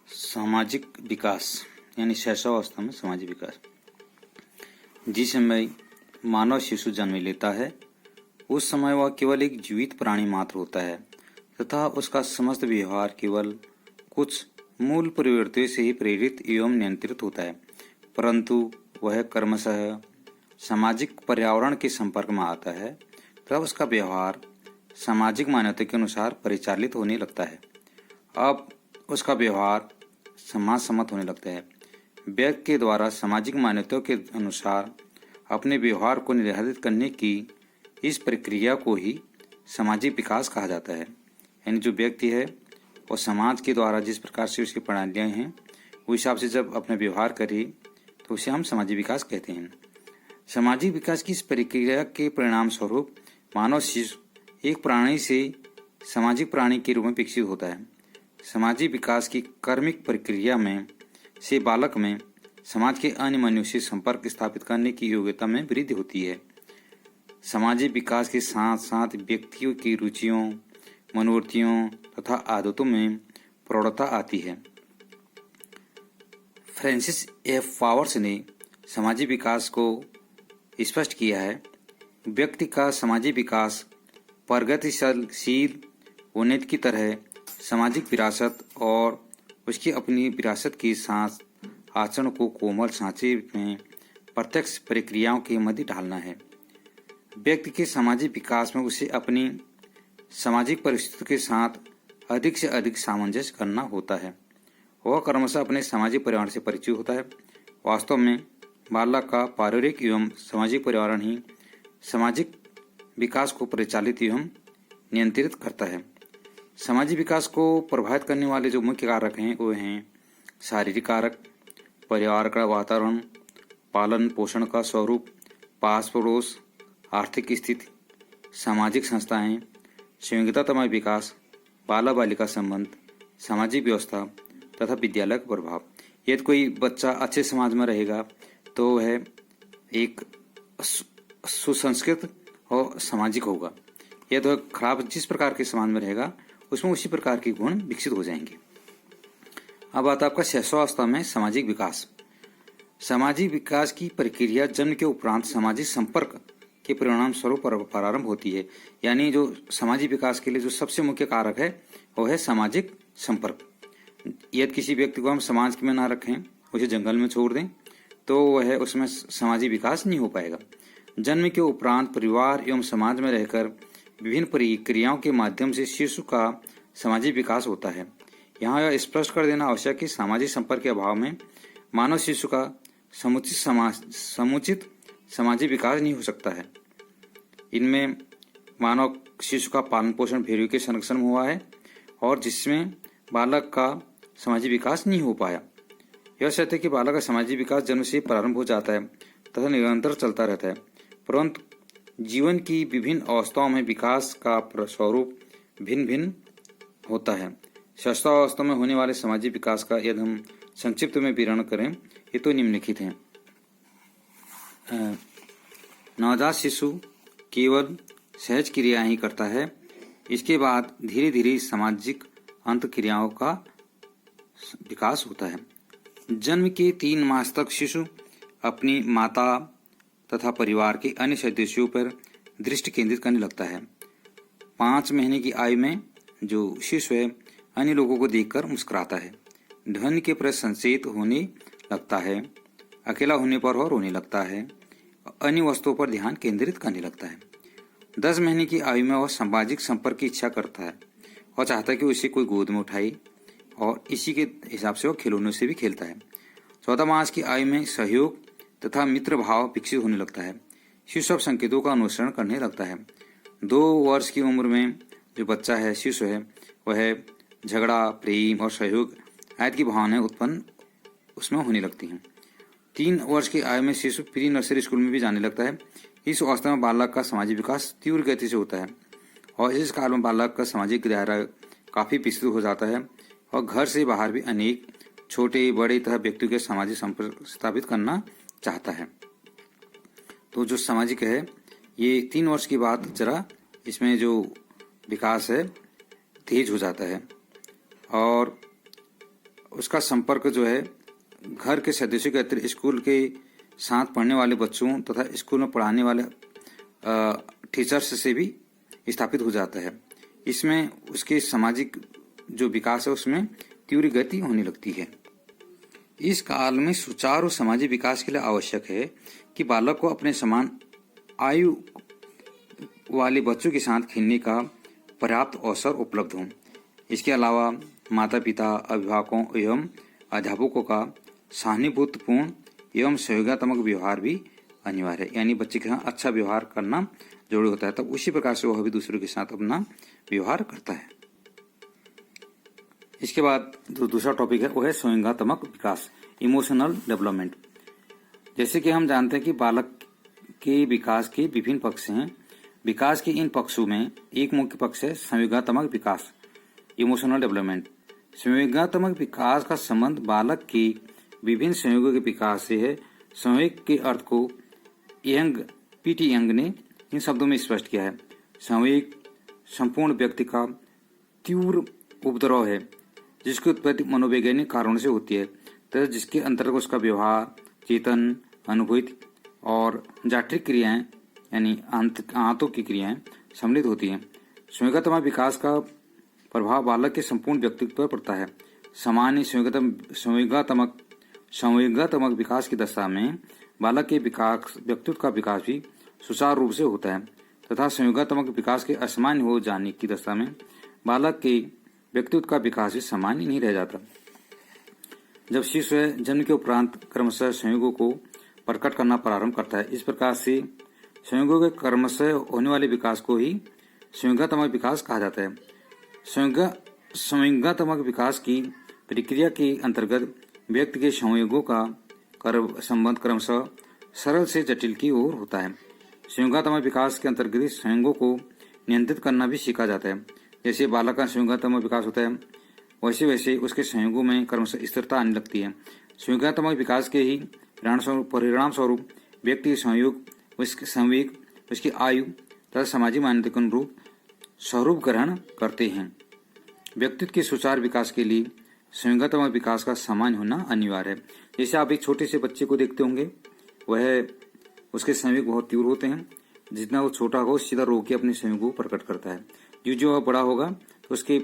सामाजिक विकास यानी शैशवावस्था में सामाजिक विकास। जिस समय मानव शिशु जन्म लेता है उस समय वह केवल एक जीवित प्राणी मात्र होता है तथा उसका समस्त व्यवहार केवल कुछ मूल प्रवृत्तियों से ही प्रेरित एवं नियंत्रित होता है, परंतु वह क्रमशः सामाजिक पर्यावरण के संपर्क में आता है तब उसका व्यवहार सामाजिक मान्यता के अनुसार परिचालित होने लगता है। अब उसका व्यवहार समाज सम्मत होने लगता है। व्यक्ति के द्वारा सामाजिक मान्यताओं के अनुसार अपने व्यवहार को निर्धारित करने की इस प्रक्रिया को ही सामाजिक विकास कहा जाता है। यानी जो व्यक्ति है वो समाज के द्वारा जिस प्रकार से उसकी प्रणालियाँ हैं उस हिसाब से जब अपना व्यवहार करे तो उसे हम सामाजिक विकास कहते हैं। सामाजिक विकास की इस प्रक्रिया के परिणाम स्वरूप मानव शिशु एक प्राणी से सामाजिक प्राणी के रूप में विकसित होता है। सामाजिक विकास की कर्मिक प्रक्रिया में से बालक में समाज के अन्य मनुष्य से संपर्क स्थापित करने की योग्यता में वृद्धि होती है। सामाजिक विकास के साथ साथ व्यक्तियों की रुचियों, मनोवृत्तियों तथा आदतों में प्रौढ़ता आती है। फ्रांसिस एफ पावर्स ने सामाजिक विकास को स्पष्ट किया है। व्यक्ति का सामाजिक विकास प्रगतिशील उन्नति की तरह सामाजिक विरासत और उसकी अपनी विरासत के साथ आचरण को कोमल सांचे में प्रत्यक्ष प्रक्रियाओं के मध्य ढालना है। व्यक्ति के सामाजिक विकास में उसे अपनी सामाजिक परिस्थितियों के साथ अधिक से अधिक सामंजस्य करना होता है। वह क्रमशः अपने सामाजिक पर्यावरण से परिचित होता है। वास्तव में बालक का पारिवारिक एवं सामाजिक पर्यावरण ही सामाजिक विकास को परिचालित एवं नियंत्रित करता है। सामाजिक विकास को प्रभावित करने वाले जो मुख्य कारक हैं वो हैं शारीरिक कारक, परिवार का वातावरण, पालन पोषण का स्वरूप, पास पड़ोस, आर्थिक स्थिति, सामाजिक संस्थाएं, संयोगितात्मक विकास, बाला बालिका संबंध, सामाजिक व्यवस्था तथा विद्यालय का प्रभाव। यदि कोई बच्चा अच्छे समाज में रहेगा तो वह एक सुसंस्कृत और सामाजिक होगा। यदि वह खराब जिस प्रकार के समाज में रहेगा उसमें उसी प्रकार के गुण विकसित हो जाएंगे। अब आता है आपका शैशवावस्था में सामाजिक विकास। सामाजिक विकास की प्रक्रिया जन्म के उपरांत सामाजिक संपर्क के परिणाम स्वरूप प्रारंभ होती है। यानी जो सामाजिक विकास के लिए जो सबसे मुख्य कारक है वो है सामाजिक संपर्क। यदि किसी व्यक्ति को हम समाज में ना रखें, उसे जंगल में छोड़ दें तो वह उसमें सामाजिक विकास नहीं हो पाएगा। जन्म के उपरांत परिवार एवं समाज में रहकर विभिन्न प्रक्रियाओं के माध्यम से शिशु का सामाजिक विकास होता है। यहाँ यह स्पष्ट कर देना आवश्यक है कि सामाजिक संपर्क के अभाव में मानव शिशु का समुचित सामाजिक विकास नहीं हो सकता है। इनमें मानव शिशु का पालन पोषण भेड़ियों के संरक्षण में हुआ है और जिसमें बालक का सामाजिक विकास नहीं हो पाया। यह सत्य है कि बालक का सामाजिक विकास जन्म से प्रारंभ हो जाता है तथा निरंतर चलता रहता है, परंतु जीवन की विभिन्न अवस्थाओं में विकास का स्वरूप भिन्न भिन्न होता है। शैशवावस्था में होने वाले सामाजिक विकास का यदि हम संक्षिप्त में विवरण करें ये तो निम्नलिखित हैं। नवजात शिशु केवल सहज क्रिया ही करता है। इसके बाद धीरे धीरे सामाजिक अंत क्रियाओं का विकास होता है। जन्म के 3 मास तक शिशु अपनी माता तथा परिवार के अन्य सदस्यों पर दृष्टि केंद्रित करने लगता है। 5 महीने की आयु में जो शिशु है अन्य लोगों को देखकर मुस्कुराता है, ध्वनि के प्रति संचेत होने लगता है, अकेला होने पर वह रोने लगता है, अन्य वस्तुओं पर ध्यान केंद्रित करने लगता है। 10 महीने की आयु में वह सामाजिक संपर्क की इच्छा करता है और चाहता है कि उसे कोई गोद में उठाए और इसी के हिसाब से वह खिलौनों से भी खेलता है। 14 मास की आयु में सहयोग तथा मित्र भाव विकसित होने लगता है। शिशु सब संकेतों का अनुसरण करने लगता है। 2 वर्ष की उम्र में जो बच्चा है शिशु है वह झगड़ा, प्रेम और सहयोग आदि की भावनाएं उत्पन्न उसमें होने लगती हैं। 3 वर्ष की आयु में शिशु प्री नर्सरी स्कूल में भी जाने लगता है। इस अवस्था में बालक का सामाजिक विकास तीव्र गति से होता है और इस काल में बालक का सामाजिक दायरा काफी विस्तृत हो जाता है और घर से बाहर भी अनेक छोटे बड़े तथा व्यक्तियों के सामाजिक संपर्क स्थापित करना चाहता है। तो जो सामाजिक है ये 3 वर्ष के बाद जरा इसमें जो विकास है तेज हो जाता है और उसका संपर्क जो है घर के सदस्यों के अतिरिक्त स्कूल के साथ पढ़ने वाले बच्चों तथा स्कूल में पढ़ाने वाले टीचर्स से भी स्थापित हो जाता है। इसमें उसके सामाजिक जो विकास है उसमें तीव्र गति होने लगती है। इस काल में सुचारू सामाजिक विकास के लिए आवश्यक है कि बालक को अपने समान आयु वाले बच्चों के साथ खेलने का पर्याप्त अवसर उपलब्ध हो। इसके अलावा माता पिता, अभिभावकों एवं अध्यापकों का सहानुभूतिपूर्ण एवं सहयोगात्मक व्यवहार भी अनिवार्य है। यानी बच्चे के साथ अच्छा व्यवहार करना जरूरी होता है, तब उसी प्रकार से वह भी दूसरों के साथ अपना व्यवहार करता है। इसके बाद जो दूसरा टॉपिक है वो है संवेगात्मक विकास, इमोशनल डेवलपमेंट। जैसे कि हम जानते हैं कि बालक के विकास के विभिन्न पक्ष हैं। विकास के इन पक्षों में एक मुख्य पक्ष है संवेगात्मक विकास, इमोशनल डेवलपमेंट। संवेगात्मक विकास का संबंध बालक के विभिन्न संयोगों के विकास से है। संवेग के अर्थ को पीटी यंग ने इन शब्दों में स्पष्ट किया है। संवेग संपूर्ण व्यक्ति का तीव्र उपद्रव है जिसकी उत्पत्ति मनोवैज्ञानिक कारणों से होती है, तथा जिसके अंतर्गत उसका व्यवहार, चेतन, अनुभूति और जाठरिक क्रियाएं यानी आंतों की क्रियाएं सम्मिलित होती हैं। संवेगात्मक विकास का प्रभाव बालक के संपूर्ण व्यक्तित्व पर पड़ता है। सामान्य संवेगात्मक विकास की दशा में बालक के व्यक्तित्व का विकास भी सुचारू रूप से होता है तथा संवेगात्मक विकास के असामान्य हो जाने की दशा में बालक के व्यक्तित्व का विकास भी सामान्य नहीं रह जाता। जब शिशु जन्म के उपरांत क्रमशः संयोगों को प्रकट करना प्रारंभ करता है, इस प्रकार से संयोगों के क्रमशः होने वाले विकास को ही संवेगात्मक विकास कहा जाता है। संवेगात्मक विकास की प्रक्रिया के अंतर्गत व्यक्ति के संयोगों का संबंध क्रमशः सरल से जटिल की ओर होता है। संयोगात्मक विकास के अंतर्गत संयोगों को नियंत्रित करना भी सीखा जाता है। जैसे बालक का संयोगात्मक विकास होता है वैसे वैसे उसके संयोगों में क्रमशः स्थिरता आने लगती है। संयोगात्मक विकास के ही परिणाम स्वरूप व्यक्ति संयोग, उसके संवेग, उसकी आयु तथा सामाजिक मान्यता के अनुरूप स्वरूप ग्रहण करते हैं। व्यक्तित्व के सुचारू विकास के लिए संवेगात्मक विकास का सामान्य होना अनिवार्य है। जैसे आप एक छोटे से बच्चे को देखते होंगे, वह उसके संवेग बहुत तीव्र होते हैं। जितना वो छोटा हो सीधा रो के अपने संवेग को प्रकट करता है। जो वह बड़ा होगा तो उसके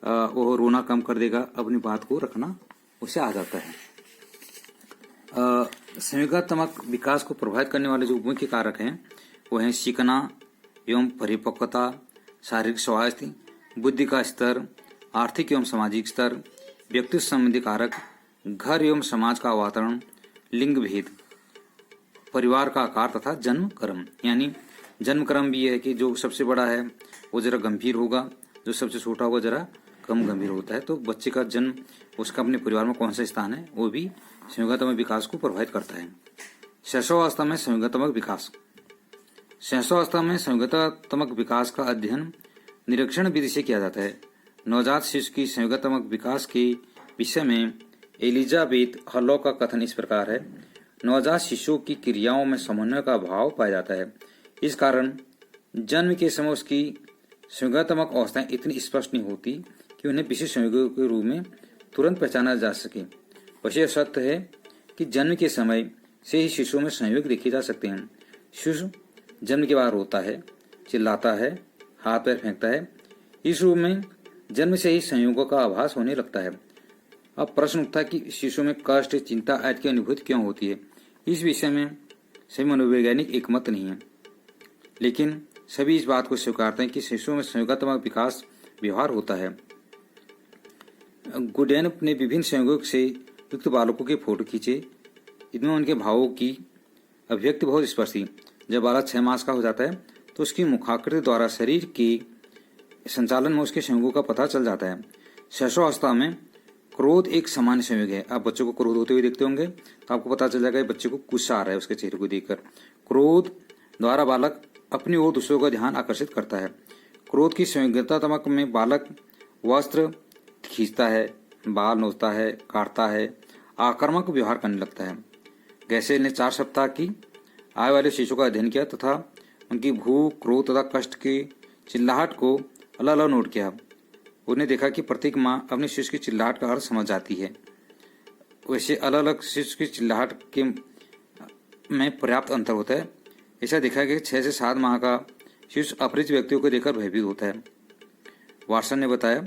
वो रोना कम कर देगा, अपनी बात को रखना उसे आ जाता है। संवेगात्मक विकास को प्रभावित करने वाले जो मुख्य कारक हैं वो हैं सीखना एवं परिपक्वता, शारीरिक स्वास्थ्य, बुद्धि का स्तर, आर्थिक एवं सामाजिक स्तर, व्यक्तित्व संबंधी कारक, घर एवं समाज का वातावरण, लिंग भेद, परिवार का आकार तथा जन्म क्रम। यानी जन्म क्रम भी है कि जो सबसे बड़ा है वो जरा गंभीर होगा, जो सबसे छोटा होगा जरा कम गंभीर होता है। तो बच्चे का जन्म, उसका अपने परिवार में कौन सा स्थान है, वो भी संवेगात्मक विकास को प्रभावित करता है। शैशवावस्था में संवेगात्मक विकास। शैशवावस्था में संवेगात्मक विकास का अध्ययन निरीक्षण विधि से किया जाता है। नवजात शिशु की संवेगात्मक विकास के विषय में एलिजाबेथ हॉलो का कथन इस प्रकार है। नवजात शिशुओं की क्रियाओं में समन्वय का भाव पाया जाता है। इस कारण जन्म के समय उसकी संवेगात्मक अवस्थाएं इतनी स्पष्ट नहीं होती कि उन्हें विशेष संयोगों के रूप में तुरंत पहचाना जा सके। वैसे यह सत्य है कि जन्म के समय से ही शिशुओं में संयोग देखे जा सकते हैं। शिशु जन्म के बाद रोता है, चिल्लाता है, हाथ पैर फेंकता है। इस रूप में जन्म से ही संयोगों का आभास होने लगता है। अब प्रश्न उठता है कि शिशु में कष्ट, चिंता आदि की अनुभूति क्यों होती है। इस विषय में सभी मनोवैज्ञानिक एकमत नहीं है, लेकिन सभी इस बात को स्वीकारते हैं कि शिशुओं में संयोगात्मक विकास व्यवहार होता है। गुडेन ने विभिन्न संयोगों से युक्त बालकों के फोटो खींचे। इनमें उनके भावों की अभिव्यक्ति बहुत स्पष्ट थी। जब बालक 6 मास का हो जाता है तो उसकी मुखाकृति द्वारा शरीर के संचालन में उसके संयोगों का पता चल जाता है। शैशवावस्था में क्रोध एक सामान्य संयोग है। आप बच्चों को क्रोध होते हुए देखते होंगे तो आपको पता चल जाएगा बच्चे को गुस्सा आ रहा है उसके चेहरे को देखकर। क्रोध द्वारा बालक अपनी ओर दूसरों का ध्यान आकर्षित करता है। क्रोध की संवेगात्मक में बालक वस्त्र खींचता है, बाल नोचता है, काटता है, आक्रामक व्यवहार करने लगता है। गैसेल ने 4 सप्ताह की आयु वाले शिशु का अध्ययन किया तथा उनकी भूख, क्रोध तथा कष्ट की चिल्लाहट को अलग अलग नोट किया। उन्हें देखा कि प्रत्येक माँ अपने शिशु की चिल्लाहट का अर्थ समझ जाती है। वैसे अलग अलग शिशु की चिल्लाहट के में पर्याप्त अंतर होता है। ऐसा देखा गया कि 6 से 7 माह का शिशु अपरिचित व्यक्तियों को देखकर भयभीत होता है। वाटसन ने बताया,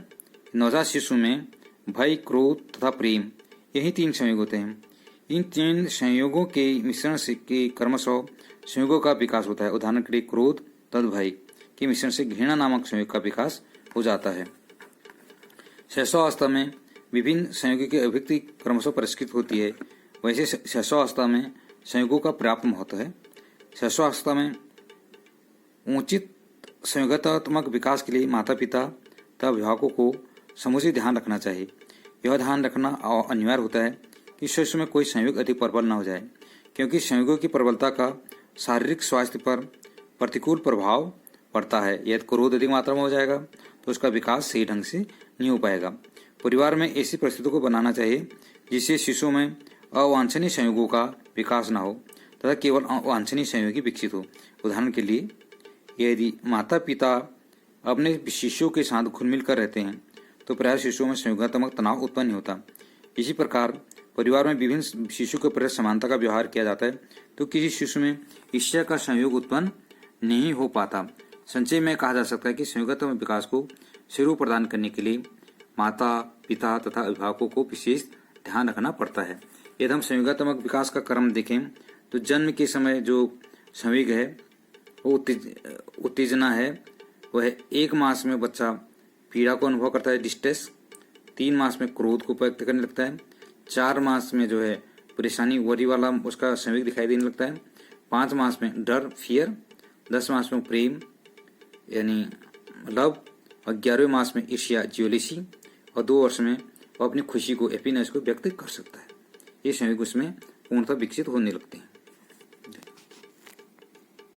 नवजात शिशु में भय, क्रोध तथा प्रेम यही 3 संयोग होते हैं। इन 3 संयोगों के मिश्रण से के क्रमशः संयोगों का विकास होता है। उदाहरण के लिए क्रोध तथा भय के मिश्रण से घृणा नामक संयोग का विकास हो जाता है। शैशवावस्था में विभिन्न संयोगों की अभिव्यक्ति क्रमशः परिष्कृत होती है। वैसे शैशवावस्था में संयोगों का पर्याप्त महत्व है। शैशवावस्था में उचित संयोगात्मक विकास के लिए माता पिता तथा अभिभावकों को समुचित ध्यान रखना चाहिए। यह ध्यान रखना अनिवार्य होता है कि शिशु में कोई संयोग अधिक प्रबल न हो जाए, क्योंकि संयोगों की प्रबलता का शारीरिक स्वास्थ्य पर प्रतिकूल प्रभाव पड़ता है। यदि क्रोध अधिक मात्रा में हो जाएगा तो उसका विकास सही ढंग से नहीं हो पाएगा। परिवार में ऐसी परिस्थितियों को बनाना चाहिए जिससे शिशु में अवांछनीय संयोगों का विकास न हो तथा केवल वांछनीय संयोग विकसित हो। उदाहरण के लिए, यदि माता पिता अपने शिशुओं के साथ घुल मिल कर रहते हैं तो प्राय शिशुओं में संयोगात्मक तनाव उत्पन्न नहीं होता। इसी प्रकार परिवार में विभिन्न शिशु के प्रति समानता का व्यवहार किया जाता है तो किसी शिशु में ईर्ष्या का संयोग उत्पन्न नहीं हो पाता। संक्षेप में कहा जा सकता है कि संयोगात्मक विकास को शुरू प्रदान करने के लिए माता पिता तथा अभिभावकों को विशेष ध्यान रखना पड़ता है। यदि हम संयोगात्मक विकास का क्रम देखें तो जन्म के समय जो संवेग है वो उत्तेजना है, वह 1 मास में बच्चा पीड़ा को अनुभव करता है, डिस्ट्रेस। 3 मास में क्रोध को व्यक्त करने लगता है। 4 मास में जो है परेशानी, वरी वाला उसका संवेग दिखाई देने लगता है। 5 मास में डर, फियर। 10 मास में प्रेम यानी लव, और 11वें मास में ईर्ष्या, ज्वेलिसी, और 2 वर्ष में वो अपनी खुशी को, हैप्पीनेस को व्यक्त कर सकता है। ये संयोग उसमें पूर्णतः विकसित होने लगते हैं।